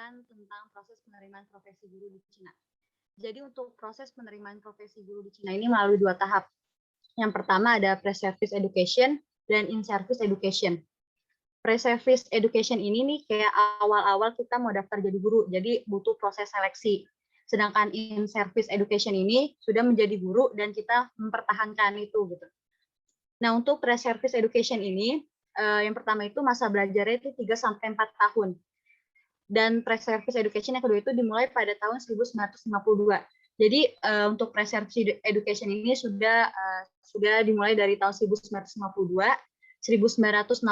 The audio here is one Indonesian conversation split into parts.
menjelaskan tentang proses penerimaan profesi guru di Cina. Jadi untuk proses penerimaan profesi guru di Cina ini melalui 2 tahap. Yang pertama ada pre-service education dan in-service education. Pre-service education ini nih kayak awal-awal kita mau daftar jadi guru, jadi butuh proses seleksi. Sedangkan in-service education ini sudah menjadi guru dan kita mempertahankan itu gitu. Nah, untuk pre-service education ini yang pertama itu masa belajarnya itu 3-4 tahun. Dan pre-service education yang kedua itu dimulai pada tahun 1952. Jadi untuk pre-service education ini sudah dimulai dari tahun 1952, 1960,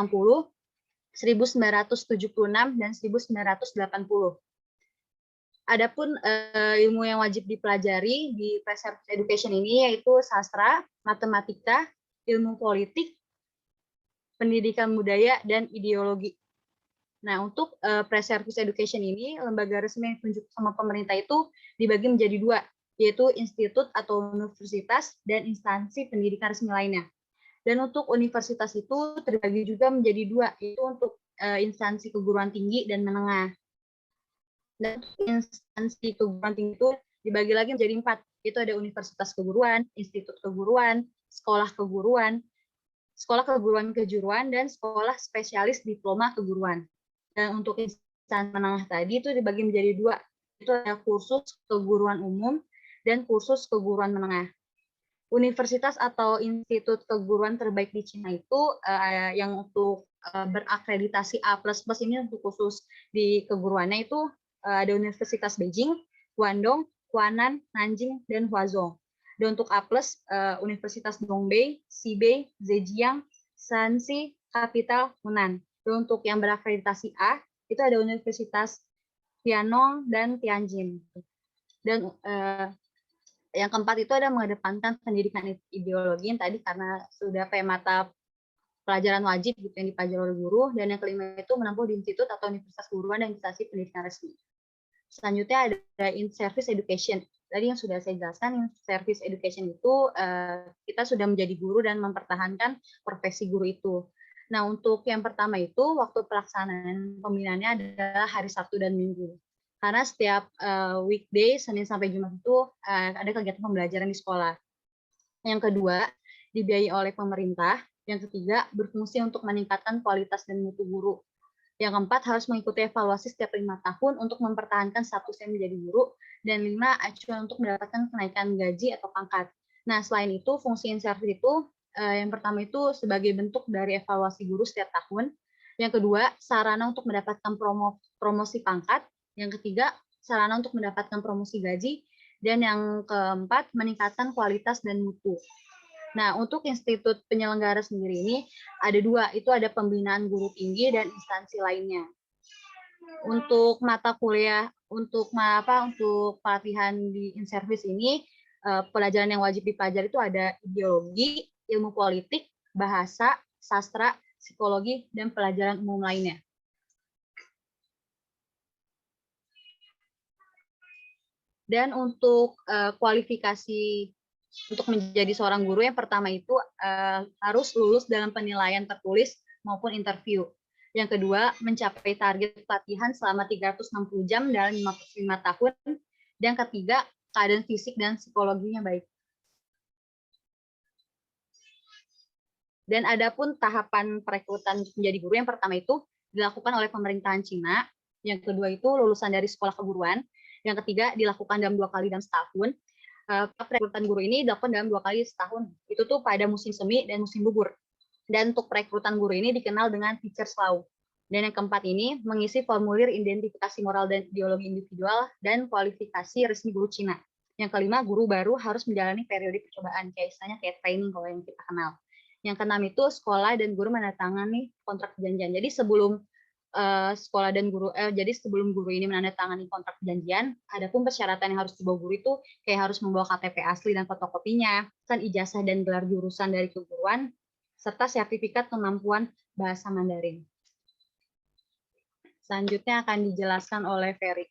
1976 dan 1980. Adapun ilmu yang wajib dipelajari di pre-service education ini yaitu sastra, matematika, ilmu politik, pendidikan budaya dan ideologi. Nah, untuk pre-service education ini lembaga resmi yang ditunjuk sama pemerintah itu dibagi menjadi 2, yaitu institut atau universitas dan instansi pendidikan resmi lainnya. Dan untuk universitas itu terbagi juga menjadi 2, yaitu untuk instansi keguruan tinggi dan menengah. Dan untuk instansi keguruan tinggi itu dibagi lagi menjadi 4, yaitu ada universitas keguruan, institut keguruan, sekolah keguruan kejuruan, dan sekolah spesialis diploma keguruan. Dan untuk instansi menengah tadi itu dibagi menjadi 2, itu ada kursus keguruan umum dan kursus keguruan menengah. Universitas atau institut keguruan terbaik di Cina itu yang untuk berakreditasi A++ ini untuk khusus di keguruannya itu ada Universitas Beijing, Guangdong, Huanan, Nanjing, dan Huazhou. Dan untuk A+, Universitas Dongbei, Xibei, Zhejiang, Shanxi, Capital, Hunan. Dan untuk yang berakreditasi A, itu ada Universitas Tiannong dan Tianjin. Dan yang keempat itu ada mengedepankan pendidikan ideologi yang tadi karena sudah kayak mata pelajaran wajib gitu yang dipelajari oleh guru. Dan yang kelima itu menempuh di institut atau universitas keguruan dan instansi pendidikan resmi. Selanjutnya ada in-service education. Tadi yang sudah saya jelaskan, in-service education itu kita sudah menjadi guru dan mempertahankan profesi guru itu. Nah, untuk yang pertama itu waktu pelaksanaan pembinaannya adalah hari Sabtu dan Minggu. Karena setiap weekday, Senin sampai Jumat itu ada kegiatan pembelajaran di sekolah. Yang kedua, dibiayai oleh pemerintah. Yang ketiga, berfungsi untuk meningkatkan kualitas dan mutu guru. Yang keempat, harus mengikuti evaluasi setiap 5 tahun untuk mempertahankan statusnya menjadi guru. Dan 5, acuan untuk mendapatkan kenaikan gaji atau pangkat. Nah, selain itu, fungsi in-service itu, yang pertama itu sebagai bentuk dari evaluasi guru setiap tahun. Yang kedua, sarana untuk mendapatkan promosi pangkat. Yang ketiga, sarana untuk mendapatkan promosi gaji. Dan yang keempat, meningkatkan kualitas dan mutu. Nah, untuk institut penyelenggara sendiri ini ada 2, itu ada pembinaan guru tinggi dan instansi lainnya. Untuk mata kuliah, untuk pelatihan di in-service ini, pelajaran yang wajib dipelajari itu ada ideologi, ilmu politik, bahasa, sastra, psikologi, dan pelajaran umum lainnya. Dan untuk kualifikasi untuk menjadi seorang guru yang pertama itu harus lulus dalam penilaian tertulis maupun interview. Yang kedua, mencapai target pelatihan selama 360 jam dalam 55 tahun. Dan ketiga, keadaan fisik dan psikologinya baik. Dan adapun tahapan perekrutan menjadi guru yang pertama itu dilakukan oleh pemerintahan Cina. Yang kedua itu lulusan dari sekolah keguruan. Yang ketiga dilakukan dalam 2 kali dalam setahun. Perekrutan guru ini dilakukan dalam 2 kali setahun. Itu tuh pada musim semi dan musim gugur. Dan untuk perekrutan guru ini dikenal dengan teacher's law. Dan yang keempat ini mengisi formulir identifikasi moral dan ideologi individual dan kualifikasi resmi guru Cina. Yang kelima, guru baru harus menjalani periode percobaan, kayak istilahnya kayak training kalau yang kita kenal. Yang keenam itu sekolah dan guru menandatangani kontrak perjanjian. Jadi sebelum sekolah dan guru, jadi sebelum guru ini menandatangani kontrak perjanjian, adapun persyaratan yang harus dibawa guru itu kayak harus membawa KTP asli dan fotokopinya, kan ijazah dan gelar jurusan dari keguruan, serta sertifikat kemampuan bahasa Mandarin. Selanjutnya akan dijelaskan oleh Ferry.